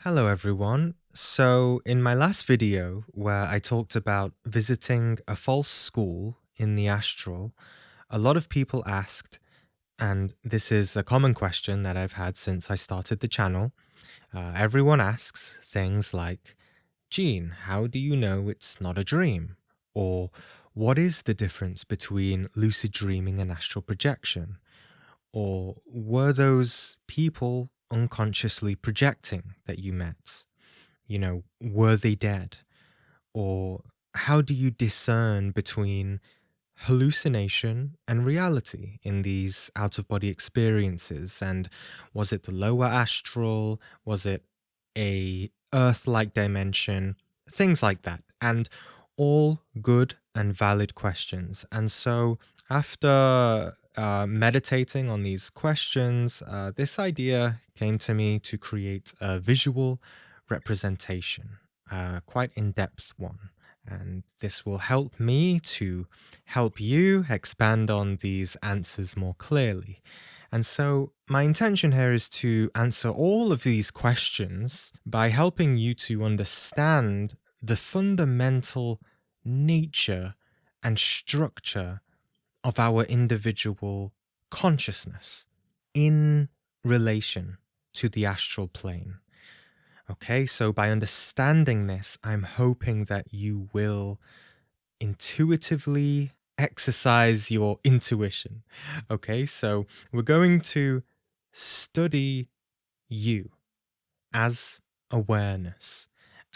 Hello everyone. So in my last video where I talked about visiting a false school in the Astral, a lot of people asked, and this is a common question that I've had since I started the channel. Everyone asks things like, Gene, how do you know it's not a dream? Or what is the difference between lucid dreaming and astral projection? Or were those people unconsciously projecting that you met? Were they dead? Or how do you discern between hallucination and reality in these out of body experiences? And was it the lower astral? Was it a earth like dimension? Things like that. And all good and valid questions. And so after meditating on these questions, this idea came to me to create a visual representation, quite in-depth one. And this will help me to help you expand on these answers more clearly. And so my intention here is to answer all of these questions by helping you to understand the fundamental nature and structure of our individual consciousness in relation to the astral plane. Okay, so by understanding this, I'm hoping that you will intuitively exercise your intuition. Okay, so we're going to study you as awareness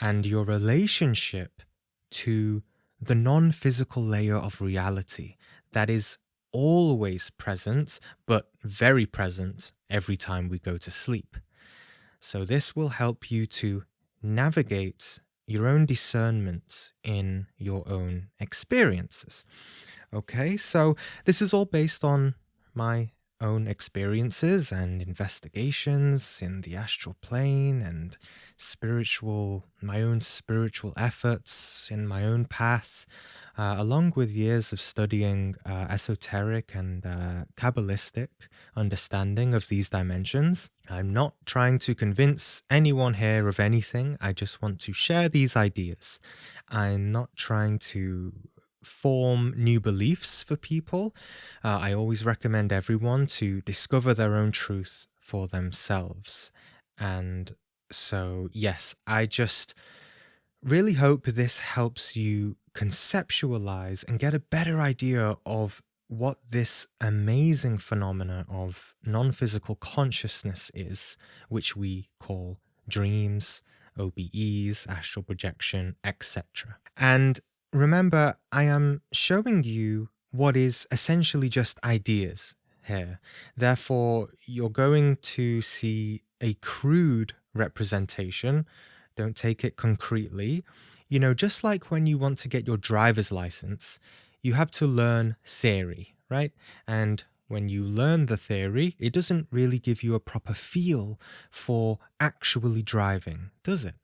and your relationship to the non-physical layer of reality that is always present, but very present every time we go to sleep. So this will help you to navigate your own discernment in your own experiences. Okay, so this is all based on my own experiences and investigations in the astral plane and my own spiritual efforts in my own path, along with years of studying esoteric and Kabbalistic understanding of these dimensions. I'm not trying to convince anyone here of anything. I just want to share these ideas. I'm not trying to form new beliefs for people. I always recommend everyone to discover their own truth for themselves. And so, yes, I just really hope this helps you conceptualize and get a better idea of what this amazing phenomena of non-physical consciousness is, which we call dreams, OBEs, astral projection, etc. And remember, I am showing you what is essentially just ideas here. Therefore, you're going to see a crude representation. Don't take it concretely. Just like when you want to get your driver's license, you have to learn theory, right? And when you learn the theory, it doesn't really give you a proper feel for actually driving, does it?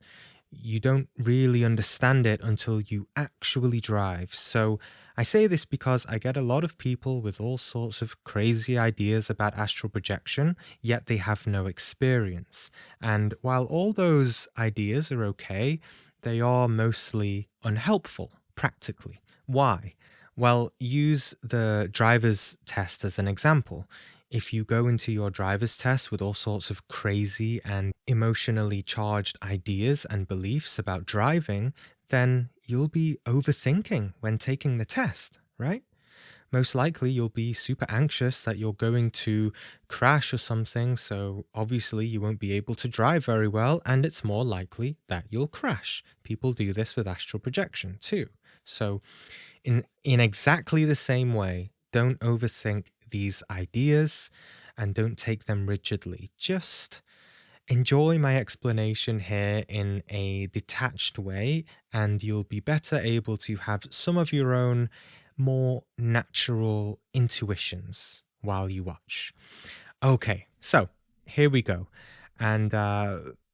You don't really understand it until you actually drive. So I say this because I get a lot of people with all sorts of crazy ideas about astral projection, yet they have no experience. And while all those ideas are okay, they are mostly unhelpful, practically. Why? Well, use the driver's test as an example. If you go into your driver's test with all sorts of crazy and emotionally charged ideas and beliefs about driving, then you'll be overthinking when taking the test, right? Most likely you'll be super anxious that you're going to crash or something, so obviously you won't be able to drive very well, and it's more likely that you'll crash. People do this with astral projection too. So in exactly the same way, don't overthink these ideas and don't take them rigidly. Just enjoy my explanation here in a detached way, and you'll be better able to have some of your own more natural intuitions while you watch. Okay, so here we go. And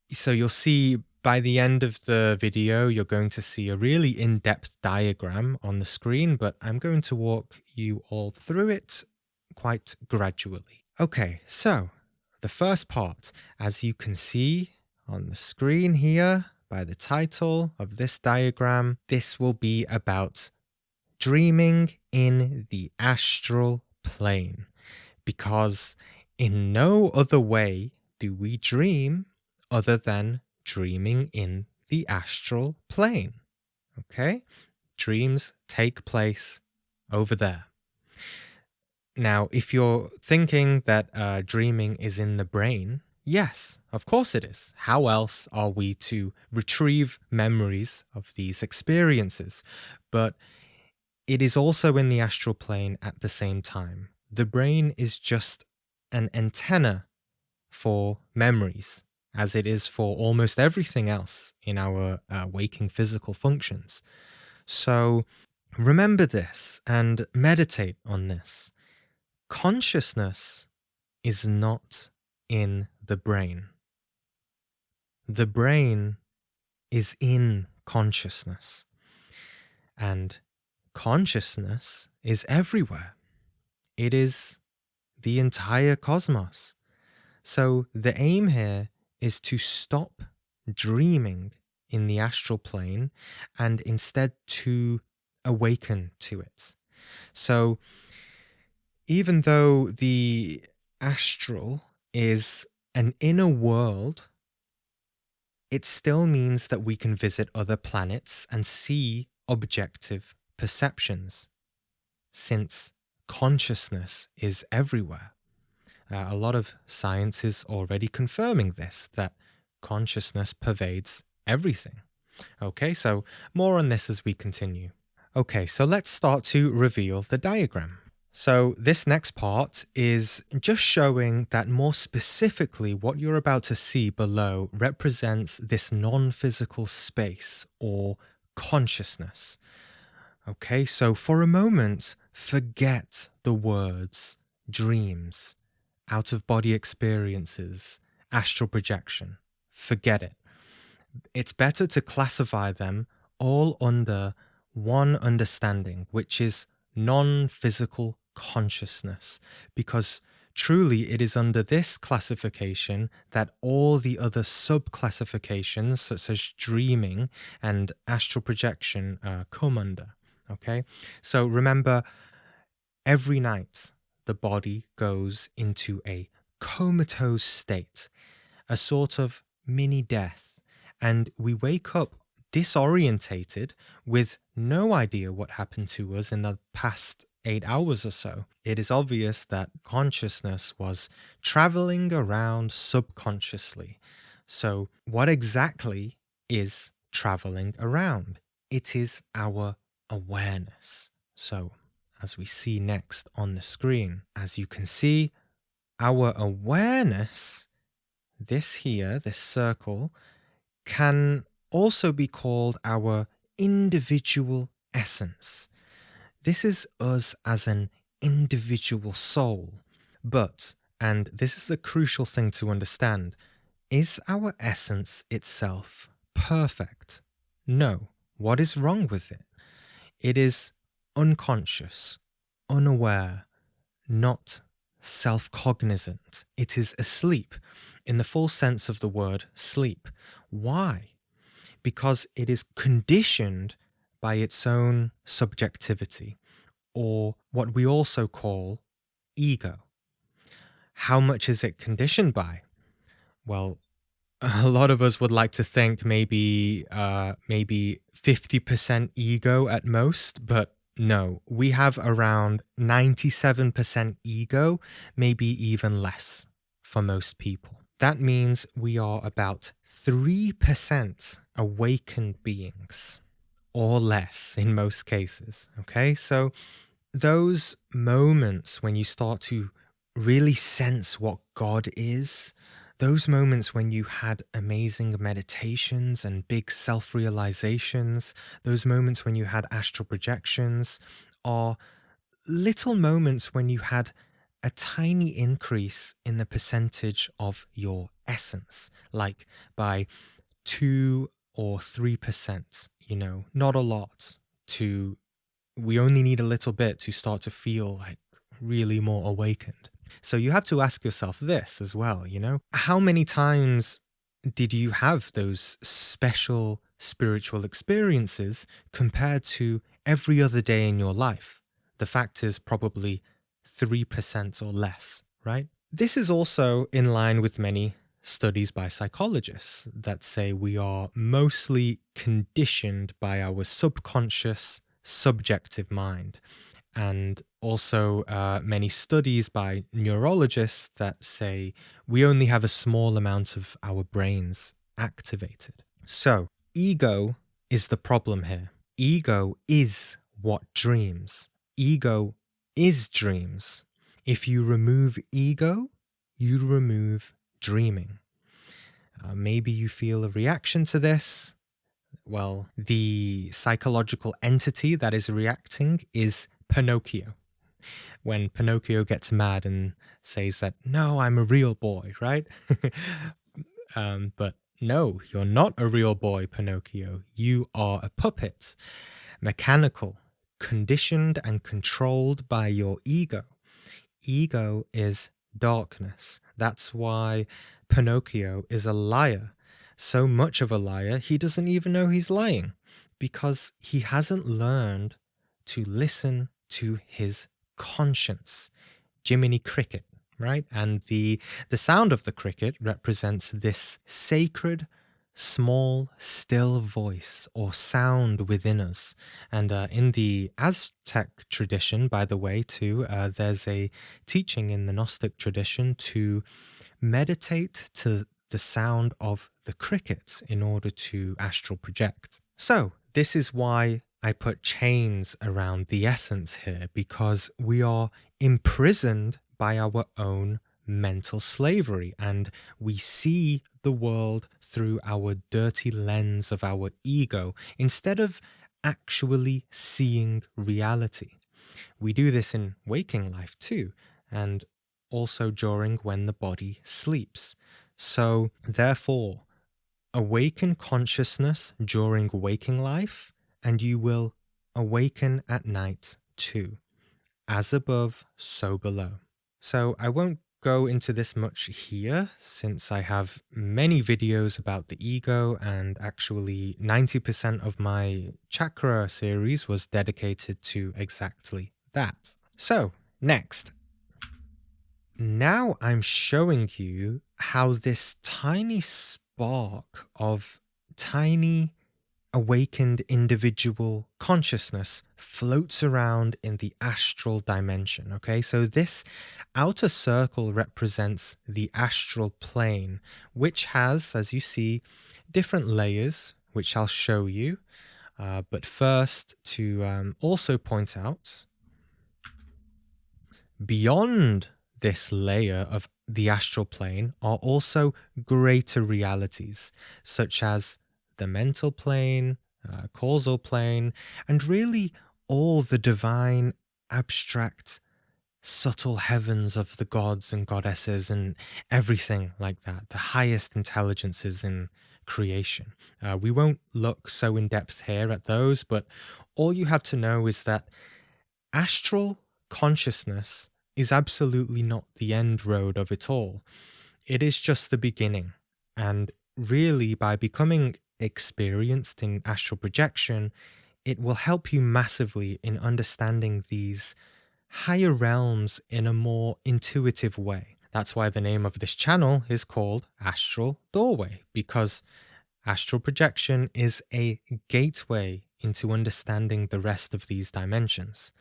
so you'll see by the end of the video, you're going to see a really in-depth diagram on the screen, but I'm going to walk you all through it quite gradually. Okay, so the first part, as you can see on the screen here by the title of this diagram, this will be about dreaming in the astral plane. Because in no other way do we dream other than dreaming in the astral plane. Okay? Dreams take place over there. Now, if you're thinking that dreaming is in the brain, yes, of course it is. How else are we to retrieve memories of these experiences? But it is also in the astral plane at the same time. The brain is just an antenna for memories, as it is for almost everything else in our waking physical functions. So remember this and meditate on this. Consciousness is not in the brain. The brain is in consciousness. And consciousness is everywhere. It is the entire cosmos. So the aim here is to stop dreaming in the astral plane and instead to awaken to it. So even though the astral is an inner world, it still means that we can visit other planets and see objective perceptions, since consciousness is everywhere. A lot of science is already confirming this, that consciousness pervades everything. Okay, so more on this as we continue. Okay, so let's start to reveal the diagram. So this next part is just showing that more specifically what you're about to see below represents this non-physical space or consciousness. Okay, so for a moment, forget the words dreams, out-of-body experiences, astral projection. Forget it. It's better to classify them all under one understanding, which is non-physical consciousness, because truly it is under this classification that all the other sub-classifications, such as dreaming and astral projection, come under. Okay, so remember, every night the body goes into a comatose state, a sort of mini death, and we wake up disorientated with no idea what happened to us in the past 8 hours or so. It is obvious that consciousness was traveling around subconsciously. So what exactly is traveling around? It is our awareness. So as we see next on the screen, as you can see, our awareness, this here, this circle, can also be called our individual essence. This is us as an individual soul. But, and this is the crucial thing to understand, is our essence itself perfect? No. What is wrong with it? It is unconscious, unaware, not self-cognizant. It is asleep, in the full sense of the word sleep. Why? Because it is conditioned by its own subjectivity, or what we also call ego. How much is it conditioned by? Well, a lot of us would like to think maybe 50% ego at most, but no, we have around 97% ego, maybe even less for most people. That means we are about 3% awakened beings, or less in most cases. Okay, so those moments when you start to really sense what God is, those moments when you had amazing meditations and big self-realizations, those moments when you had astral projections, are little moments when you had a tiny increase in the percentage of your essence, like by 2 or 3%, not a lot. We only need a little bit to start to feel like really more awakened. So you have to ask yourself this as well, how many times did you have those special spiritual experiences compared to every other day in your life? The fact is probably 3% or less, right? This is also in line with many studies by psychologists that say we are mostly conditioned by our subconscious, subjective mind. And also many studies by neurologists that say we only have a small amount of our brains activated. So, ego is the problem here. Ego is what dreams. Ego is dreams. If you remove ego, you remove dreaming. Maybe you feel a reaction to this. Well, the psychological entity that is reacting is Pinocchio. When Pinocchio gets mad and says that, no, I'm a real boy, right? But no, you're not a real boy, Pinocchio. You are a puppet, mechanical, conditioned and controlled by your ego. Ego is darkness. That's why Pinocchio is a liar. So much of a liar, he doesn't even know he's lying because he hasn't learned to listen to his conscience. Jiminy Cricket, right? And the sound of the cricket represents this sacred, small, still voice or sound within us. And in the Aztec tradition, by the way, too, there's a teaching in the Gnostic tradition to meditate to the sound of the cricket in order to astral project. So, this is why I put chains around the essence here, because we are imprisoned by our own mental slavery and we see the world through our dirty lens of our ego instead of actually seeing reality. We do this in waking life too, and also during when the body sleeps. So, therefore, awaken consciousness during waking life, and you will awaken at night too. As above, so below. So I won't go into this much here since I have many videos about the ego, and actually 90% of my chakra series was dedicated to exactly that. So, next. Now I'm showing you how this tiny spark of tiny awakened individual consciousness floats around in the astral dimension. Okay, so this outer circle represents the astral plane, which has, as you see, different layers, which I'll show you. But first, to also point out, beyond this layer of the astral plane are also greater realities, such as the mental plane, causal plane, and really all the divine, abstract, subtle heavens of the gods and goddesses and everything like that, the highest intelligences in creation. We won't look so in depth here at those, but all you have to know is that astral consciousness is absolutely not the end road of it all. It is just the beginning. And really, by becoming experienced in astral projection, it will help you massively in understanding these higher realms in a more intuitive way. That's why the name of this channel is called Astral Doorway, because astral projection is a gateway into understanding the rest of these dimensions.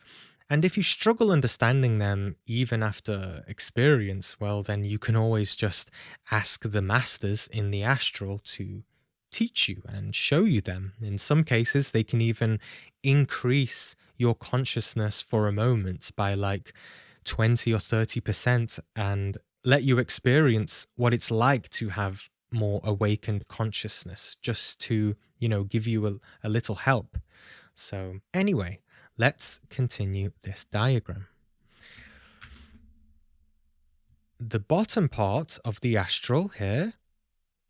And if you struggle understanding them even after experience, well, then you can always just ask the masters in the astral to teach you and show you them. In some cases, they can even increase your consciousness for a moment by like 20 or 30% and let you experience what it's like to have more awakened consciousness, just to, give you a little help. So anyway, let's continue this diagram. The bottom part of the astral here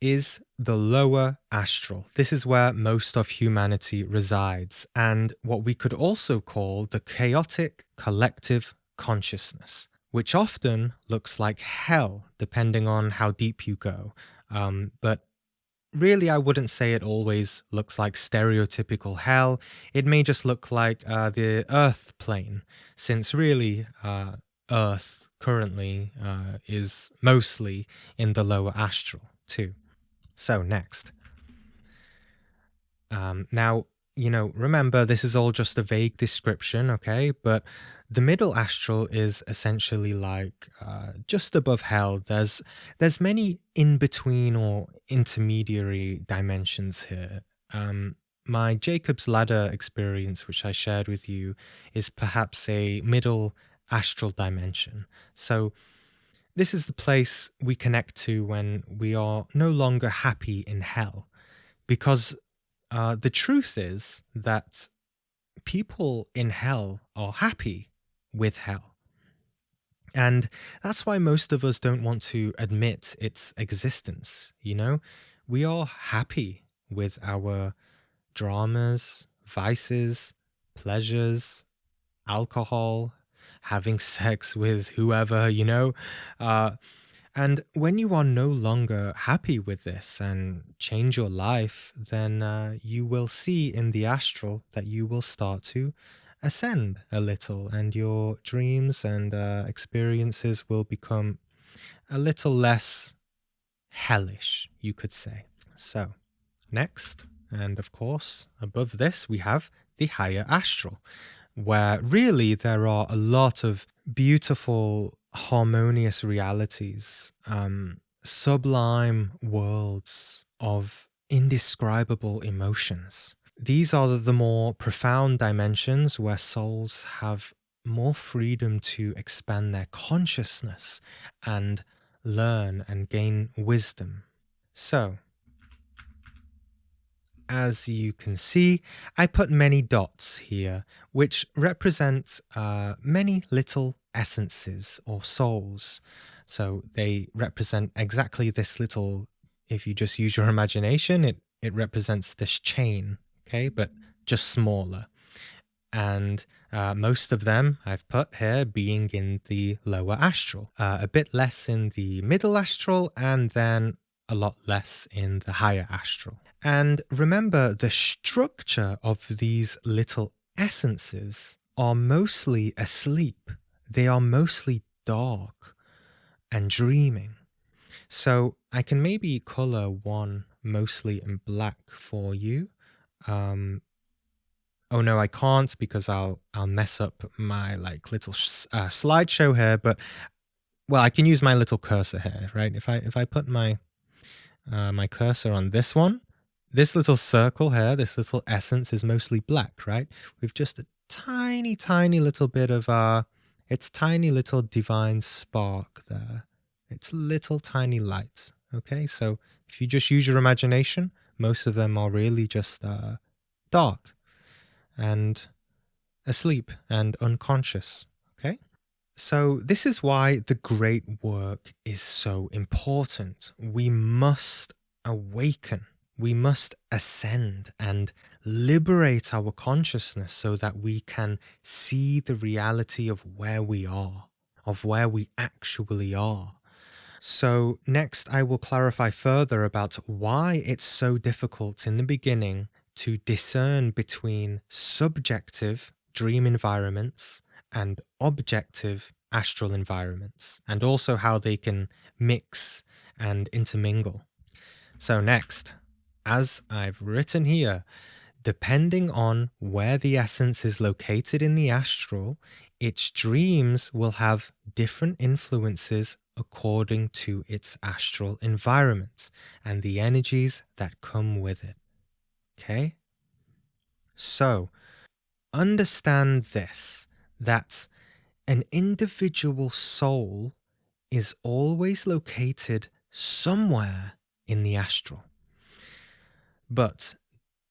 is the lower astral. This is where most of humanity resides, and what we could also call the chaotic collective consciousness, which often looks like hell depending on how deep you go. But really, I wouldn't say it always looks like stereotypical hell. It may just look like the Earth plane, since really Earth currently is mostly in the lower astral too. So next. Now, remember, this is all just a vague description, okay? But the middle astral is essentially like just above hell. There's many in between or intermediary dimensions here. My Jacob's Ladder experience, which I shared with you, is perhaps a middle astral dimension. So this is the place we connect to when we are no longer happy in hell, because the truth is that people in hell are happy with hell. And that's why most of us don't want to admit its existence. We are happy with our dramas, vices, pleasures, alcohol, having sex with whoever. Uh, and when you are no longer happy with this and change your life, then you will see in the astral that you will start to ascend a little, and your dreams and experiences will become a little less hellish, you could say. So, next, and of course, above this, we have the higher astral, where really there are a lot of beautiful, harmonious realities, sublime worlds of indescribable emotions. These are the more profound dimensions where souls have more freedom to expand their consciousness and learn and gain wisdom. So, as you can see, I put many dots here, which represent many little essences or souls. So they represent exactly this little, if you just use your imagination, it represents this chain, okay, but just smaller. And most of them I've put here being in the lower astral, a bit less in the middle astral, and then a lot less in the higher astral. And remember, the structure of these little essences are mostly asleep. They are mostly dark and dreaming. So I can maybe color one mostly in black for you. Oh no, I can't, because I'll mess up my little slideshow here. But well, I can use my little cursor here, right? If I put my my cursor on this one, this little circle here, this little essence is mostly black, right? With just a tiny, tiny little bit of its tiny little divine spark there. It's little tiny light. Okay, so if you just use your imagination, most of them are really just dark and asleep and unconscious. Okay. So, this is why the great work is so important. We must awaken, we must ascend and liberate our consciousness so that we can see the reality of where we are, of where we actually are. So, next, I will clarify further about why it's so difficult in the beginning to discern between subjective dream environments and objective astral environments, and also how they can mix and intermingle. So, next, as I've written here, depending on where the essence is located in the astral, its dreams will have different influences according to its astral environment and the energies that come with it. Okay? So, understand this, that an individual soul is always located somewhere in the astral. But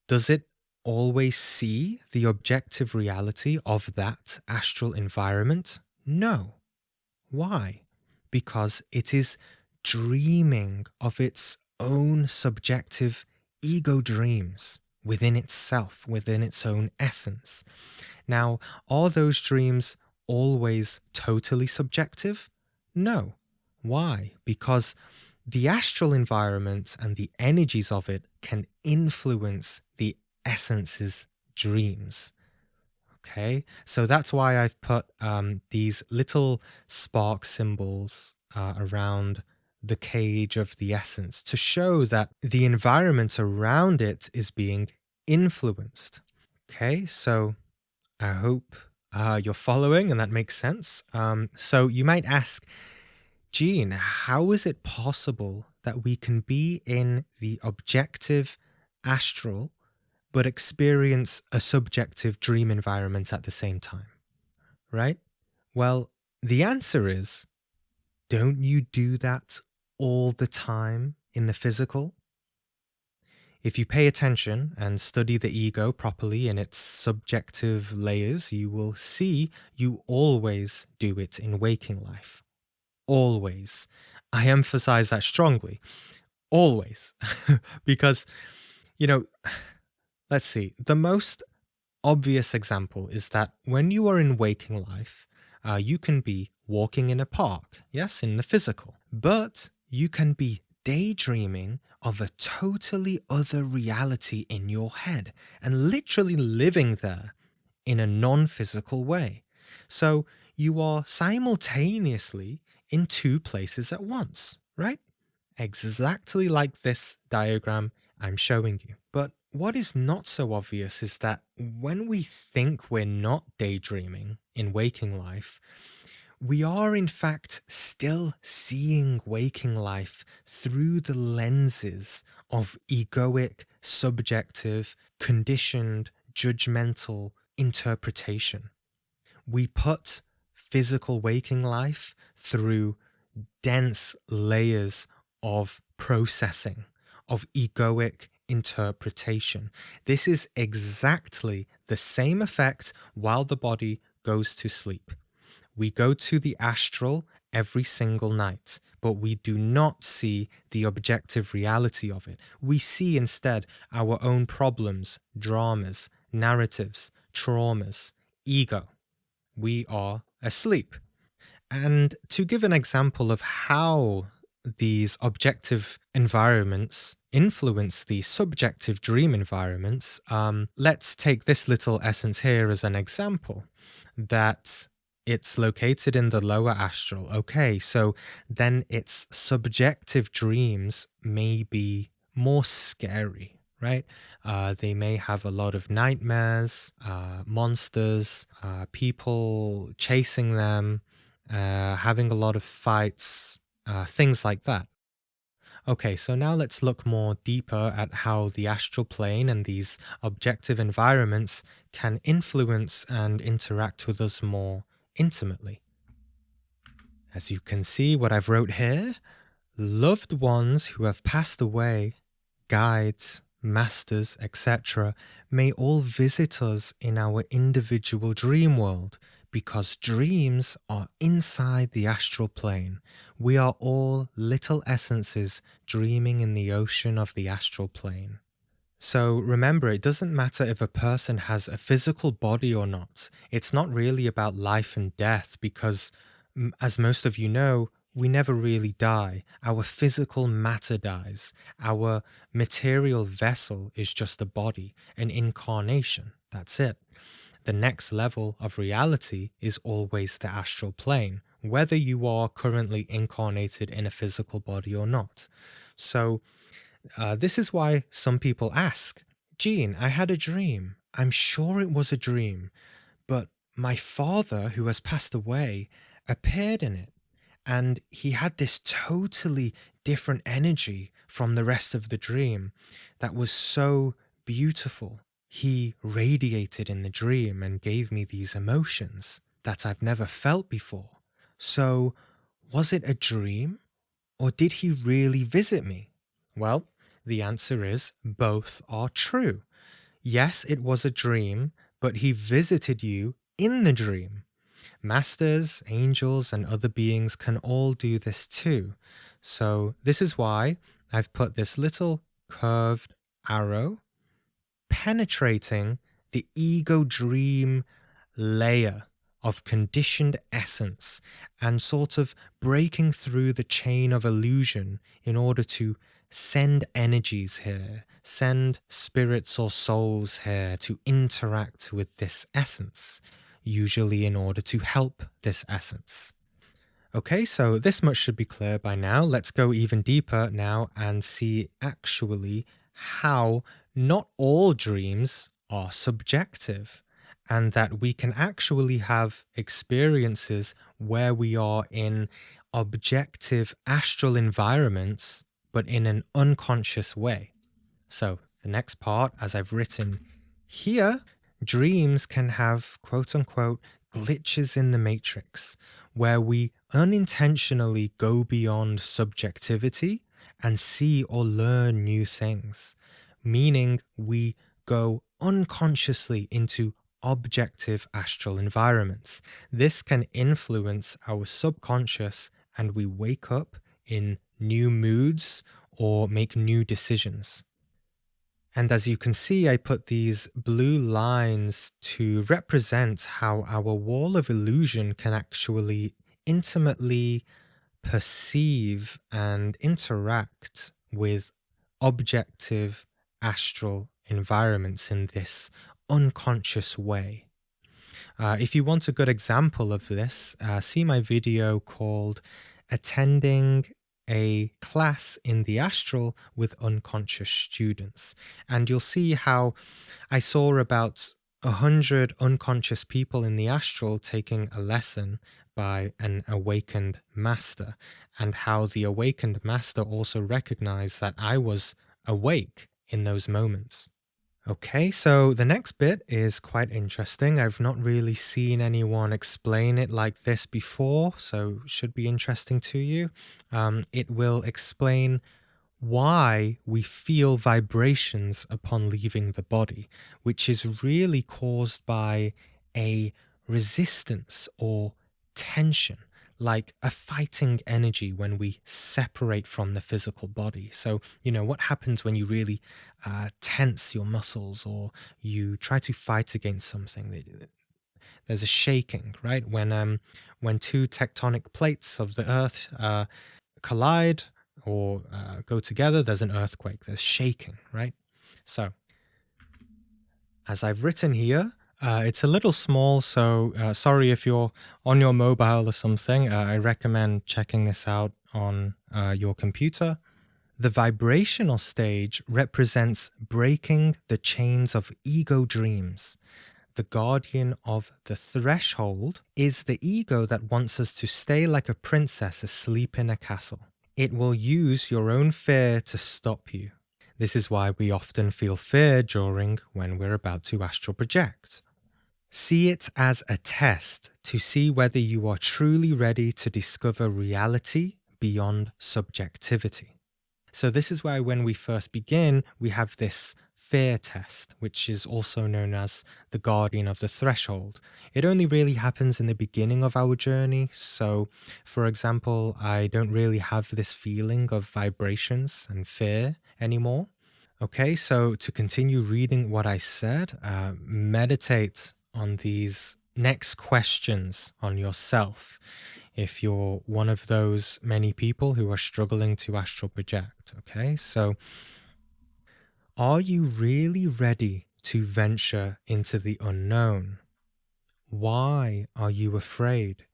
does it always see the objective reality of that astral environment? No. Why? Because it is dreaming of its own subjective ego dreams within itself, within its own essence. Now, are those dreams always totally subjective? No. Why? Because the astral environment and the energies of it can influence the essence's dreams. Okay, so that's why I've put these little spark symbols around the cage of the essence to show that the environment around it is being influenced. Okay, so I hope you're following and that makes sense. So you might ask, Gene, how is it possible that we can be in the objective astral but experience a subjective dream environment at the same time, right? Well, the answer is, don't you do that all the time in the physical? If you pay attention and study the ego properly in its subjective layers, you will see you always do it in waking life. Always. I emphasize that strongly. Always. Because, you know, let's see, the most obvious example is that when you are in waking life, you can be walking in a park, yes, in the physical, but you can be daydreaming of a totally other reality in your head and literally living there in a non-physical way. So you are simultaneously in two places at once, right? Exactly like this diagram I'm showing you. But what is not so obvious is that when we think we're not daydreaming in waking life, we are in fact still seeing waking life through the lenses of egoic, subjective, conditioned, judgmental interpretation. We put physical waking life through dense layers of processing, of egoic interpretation. This is exactly the same effect while the body goes to sleep. We go to the astral every single night, but we do not see the objective reality of it. We see instead our own problems, dramas, narratives, traumas, ego. We are asleep. And to give an example of how these objective environments influence the subjective dream environments, let's take this little essence here as an example that it's located in the lower astral. Okay, so then its subjective dreams may be more scary. Right? They may have a lot of nightmares, monsters, people chasing them, having a lot of fights, things like that. Okay, so now let's look more deeper at how the astral plane and these objective environments can influence and interact with us more intimately. As you can see what I've wrote here, loved ones who have passed away, guides, masters, etc., may all visit us in our individual dream world because dreams are inside the astral plane. We are all little essences dreaming in the ocean of the astral plane. So remember, it doesn't matter if a person has a physical body or not. It's not really about life and death because, as most of you know, we never really die. Our physical matter dies. Our material vessel is just a body, an incarnation. That's it. The next level of reality is always the astral plane, whether you are currently incarnated in a physical body or not. So, this is why some people ask, Gene, I had a dream. I'm sure it was a dream, but my father, who has passed away, appeared in it. And he had this totally different energy from the rest of the dream that was so beautiful. He radiated in the dream and gave me these emotions that I've never felt before. So, was it a dream? Or did he really visit me? Well, the answer is both are true. Yes, it was a dream, but he visited you in the dream. Masters, angels, and other beings can all do this too. So this is why I've put this little curved arrow penetrating the ego dream layer of conditioned essence and sort of breaking through the chain of illusion in order to send energies here, send spirits or souls here to interact with this essence, usually in order to help this essence. Okay, so this much should be clear by now. Let's go even deeper now and see actually how not all dreams are subjective, and that we can actually have experiences where we are in objective astral environments, but in an unconscious way. So the next part, as I've written here, dreams can have quote unquote glitches in the matrix, where we unintentionally go beyond subjectivity and see or learn new things, meaning we go unconsciously into objective astral environments. This can influence our subconscious and we wake up in new moods or make new decisions. And as you can see, I put these blue lines to represent how our wall of illusion can actually intimately perceive and interact with objective astral environments in this unconscious way. If you want a good example of this, see my video called Attending a Class in the Astral with Unconscious Students. And you'll see how I saw about 100 unconscious people in the astral taking a lesson by an awakened master, and how the awakened master also recognized that I was awake in those moments. Okay, so the next bit is quite interesting. I've not really seen anyone explain it like this before, so should be interesting to you. It will explain why we feel vibrations upon leaving the body, which is really caused by a resistance or tension, like a fighting energy when we separate from the physical body. So, what happens when you really tense your muscles or you try to fight against something? There's a shaking, right? When two tectonic plates of the earth collide or go together, there's an earthquake, there's shaking, right? So, as I've written here, it's a little small, so sorry if you're on your mobile or something. I recommend checking this out on your computer. The vibrational stage represents breaking the chains of ego dreams. The guardian of the threshold is the ego that wants us to stay like a princess asleep in a castle. It will use your own fear to stop you. This is why we often feel fear during when we're about to astral project. See it as a test to see whether you are truly ready to discover reality beyond subjectivity. So this is why when we first begin, we have this fear test, which is also known as the guardian of the threshold. It only really happens in the beginning of our journey. So, for example, I don't really have this feeling of vibrations and fear anymore. Okay, so to continue reading what I said, meditate on these next questions on yourself. If you're one of those many people who are struggling to astral project, okay? So, are you really ready to venture into the unknown? Why are you afraid?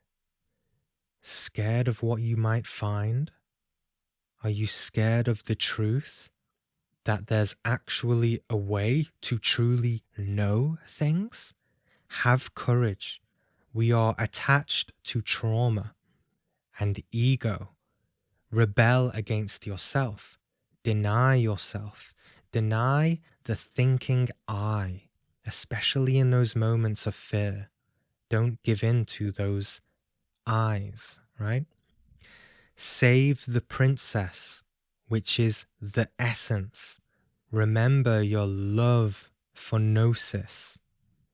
Scared of what you might find? Are you scared of the truth? That there's actually a way to truly know things? Have courage. We are attached to trauma and ego. Rebel against yourself. Deny yourself. Deny the thinking I, especially in those moments of fear. Don't give in to those eyes, right? Save the princess, which is the essence. Remember your love for gnosis,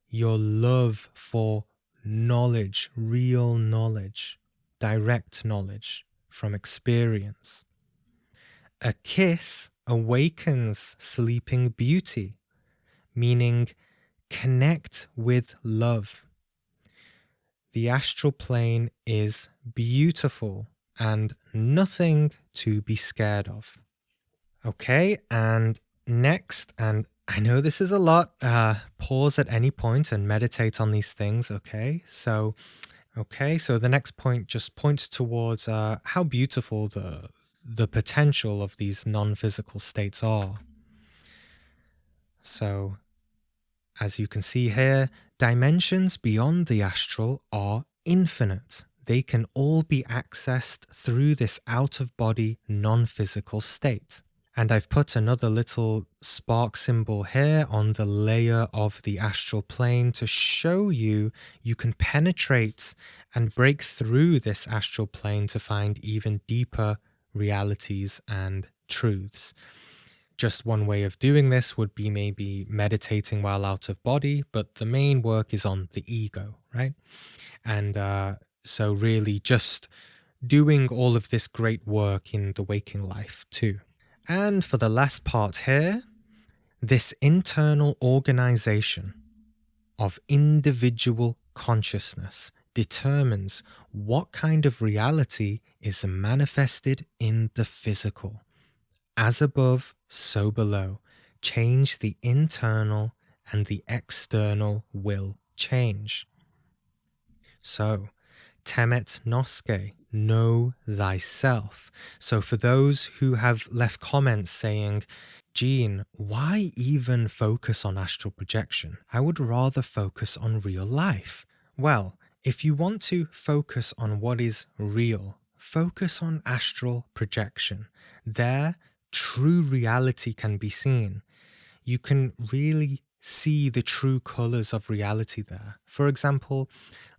your love for knowledge, real knowledge, direct knowledge from experience. A kiss awakens sleeping beauty, meaning connect with love. The astral plane is beautiful and nothing to be scared of. Okay, and next, and I know this is a lot, pause at any point and meditate on these things, okay? So the next point just points towards how beautiful the potential of these non-physical states are. So, as you can see here, dimensions beyond the astral are infinite. They can all be accessed through this out-of-body non-physical state. And I've put another little spark symbol here on the layer of the astral plane to show you can penetrate and break through this astral plane to find even deeper realities and truths. Just one way of doing this would be maybe meditating while out of body, but the main work is on the ego, right? And so really just doing all of this great work in the waking life too. And for the last part here, this internal organization of individual consciousness determines what kind of reality is manifested in the physical. As above, so below. Change the internal and the external will change. So, temet noske, know thyself. So for those who have left comments saying, Gene, why even focus on astral projection? I would rather focus on real life. Well, if you want to focus on what is real, focus on astral projection. There, true reality can be seen. You can really see the true colors of reality there. For example,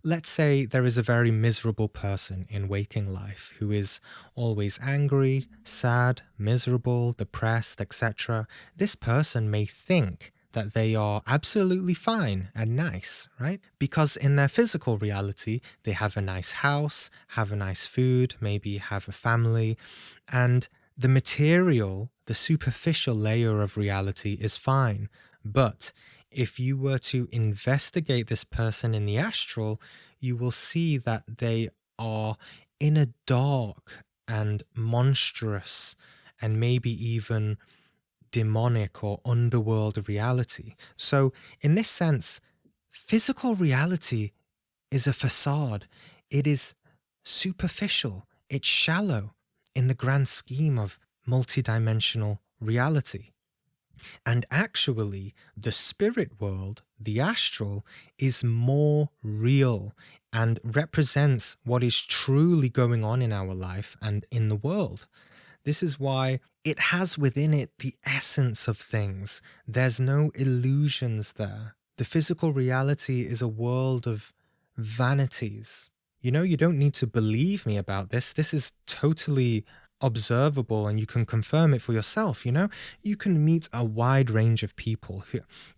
let's say there is a very miserable person in waking life who is always angry, sad, miserable, depressed, etc. This person may think that they are absolutely fine and nice, right? Because in their physical reality, they have a nice house, have a nice food, maybe have a family, and the material, the superficial layer of reality is fine. But if you were to investigate this person in the astral, you will see that they are in a dark and monstrous and maybe even demonic or underworld reality. So in this sense, physical reality is a facade. It is superficial. It's shallow in the grand scheme of multidimensional reality. And actually, the spirit world, the astral, is more real and represents what is truly going on in our life and in the world. This is why it has within it the essence of things. There's no illusions there. The physical reality is a world of vanities. You know, you don't need to believe me about this. This is totally observable and you can confirm it for yourself. You know, you can meet a wide range of people.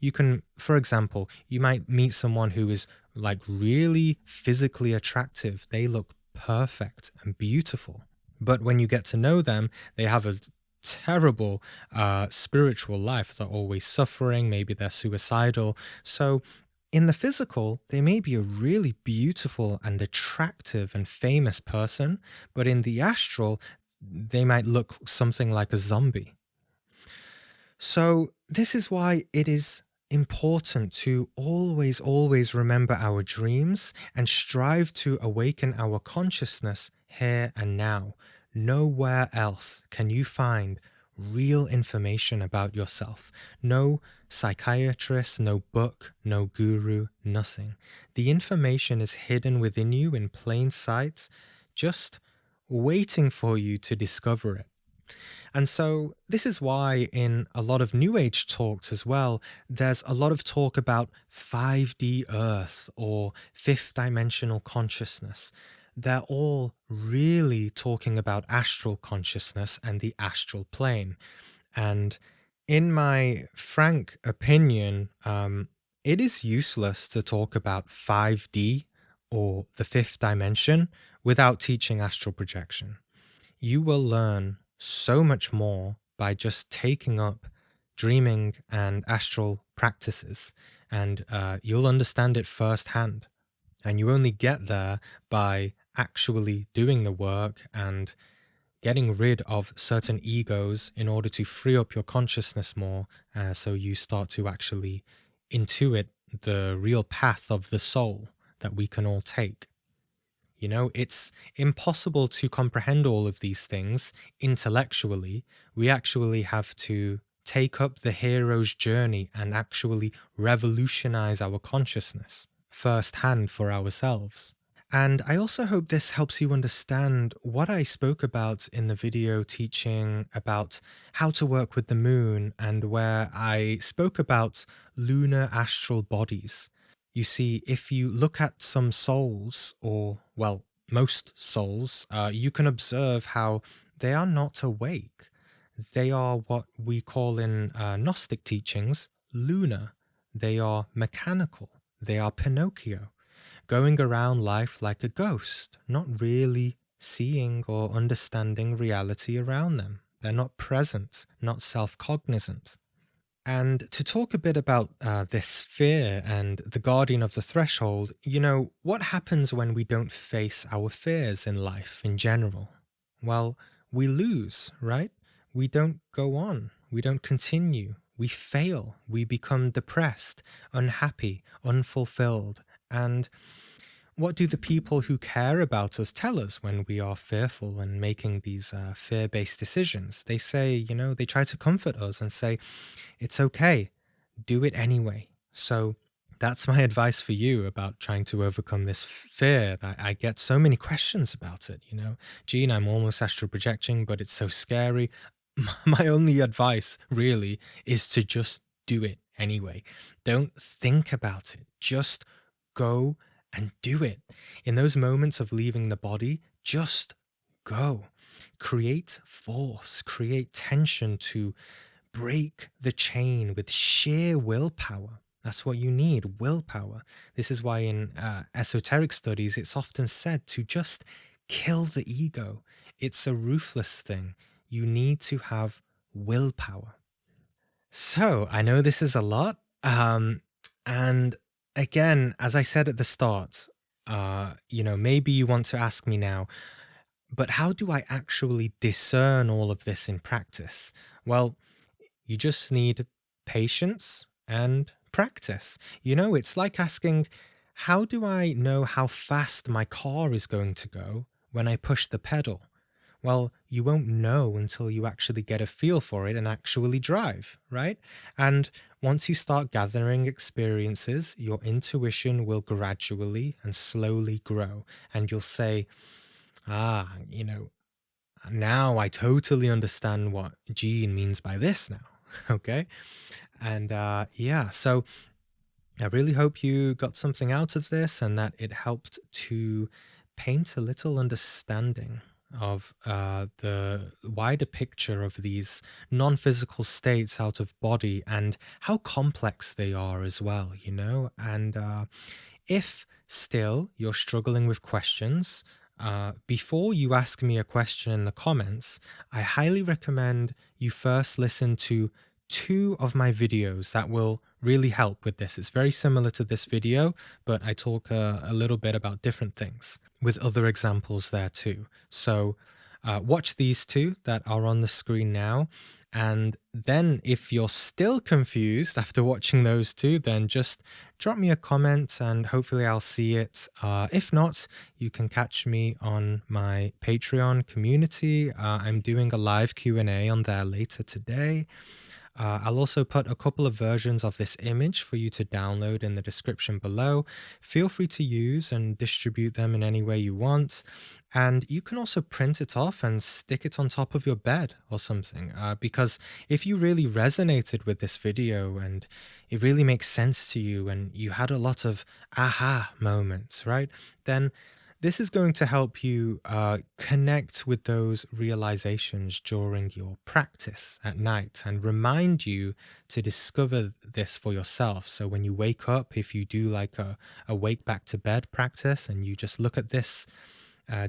You can, for example, you might meet someone who is like really physically attractive. They look perfect and beautiful. But when you get to know them, they have a terrible spiritual life. They're always suffering. Maybe they're suicidal. So in the physical, they may be a really beautiful and attractive and famous person, but in the astral, they might look something like a zombie. So this is why it is important to always remember our dreams and strive to awaken our consciousness here and now. Nowhere else can you find real information about yourself. No psychiatrist, no book, no guru, nothing. The information is hidden within you in plain sight, just waiting for you to discover it. And so this is why in a lot of New Age talks as well, there's a lot of talk about 5D Earth or fifth dimensional consciousness. They're all really talking about astral consciousness and the astral plane. And in my frank opinion, it is useless to talk about 5D or the fifth dimension without teaching astral projection. You will learn so much more by just taking up dreaming and astral practices, and you'll understand it firsthand. And you only get there by actually doing the work and getting rid of certain egos in order to free up your consciousness more, so you start to actually intuit the real path of the soul that we can all take. You know, it's impossible to comprehend all of these things intellectually. We actually have to take up the hero's journey and actually revolutionize our consciousness firsthand for ourselves. And I also hope this helps you understand what I spoke about in the video teaching about how to work with the moon, and where I spoke about lunar astral bodies. You see, if you look at some souls, or, well, most souls, you can observe how they are not awake. They are what we call in Gnostic teachings lunar. They are mechanical. They are Pinocchio, going around life like a ghost, not really seeing or understanding reality around them. They're not present, not self cognizant. And to talk a bit about this fear and the guardian of the threshold, you know, what happens when we don't face our fears in life in general? Well, we lose, right? We don't go on, we don't continue, we fail, we become depressed, unhappy, unfulfilled. And what do the people who care about us tell us when we are fearful and making these fear based decisions? They say, you know, they try to comfort us and say, it's okay, do it anyway. So that's my advice for you about trying to overcome this fear. I get so many questions about it, you know. Gene, I'm almost astral projecting, but it's so scary. My only advice really is to just do it anyway. Don't think about it. Just go and do it. In those moments of leaving the body, just go. Create force, create tension to break the chain with sheer willpower. That's what you need, willpower. This is why in esoteric studies, it's often said to just kill the ego. It's a ruthless thing. You need to have willpower. So I know this is a lot. And again, as I said at the start, you know, maybe you want to ask me now, but how do I actually discern all of this in practice? Well, you just need patience and practice. You know, it's like asking, how do I know how fast my car is going to go when I push the pedal? Well, you won't know until you actually get a feel for it and actually drive, right? And once you start gathering experiences, your intuition will gradually and slowly grow. And you'll say, you know, now I totally understand what Gene means by this now. Okay. And yeah, so I really hope you got something out of this and that it helped to paint a little understanding of the wider picture of these non physical states out of body and how complex they are as well, you know? And if still you're struggling with questions, before you ask me a question in the comments, I highly recommend you first listen to two of my videos that will really help with this. It's very similar to this video, but I talk a little bit about different things with other examples there too. So watch these two that are on the screen now. And then if you're still confused after watching those two, then just drop me a comment and hopefully I'll see it. If not, you can catch me on my Patreon community. I'm doing a live Q&A on there later today. I'll also put a couple of versions of this image for you to download in the description below. Feel free to use and distribute them in any way you want. And you can also print it off and stick it on top of your bed or something. Because if you really resonated with this video and it really makes sense to you and you had a lot of aha moments, right? Then this is going to help you connect with those realizations during your practice at night and remind you to discover this for yourself. So when you wake up, if you do like a wake back to bed practice and you just look at this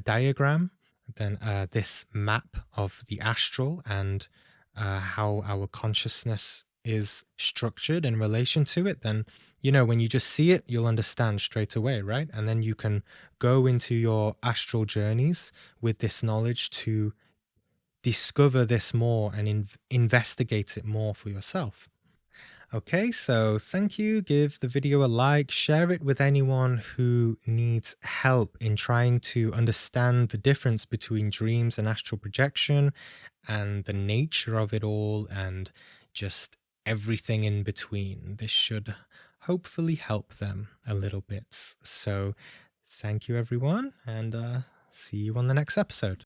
diagram, then this map of the astral and how our consciousness is structured in relation to it, then, when you just see it, you'll understand straight away, right? And then you can go into your astral journeys with this knowledge to discover this more and investigate it more for yourself. Okay, so thank you. Give the video a like, share it with anyone who needs help in trying to understand the difference between dreams and astral projection and the nature of it all and just everything in between. This should hopefully help them a little bit. So thank you, everyone, and see you on the next episode.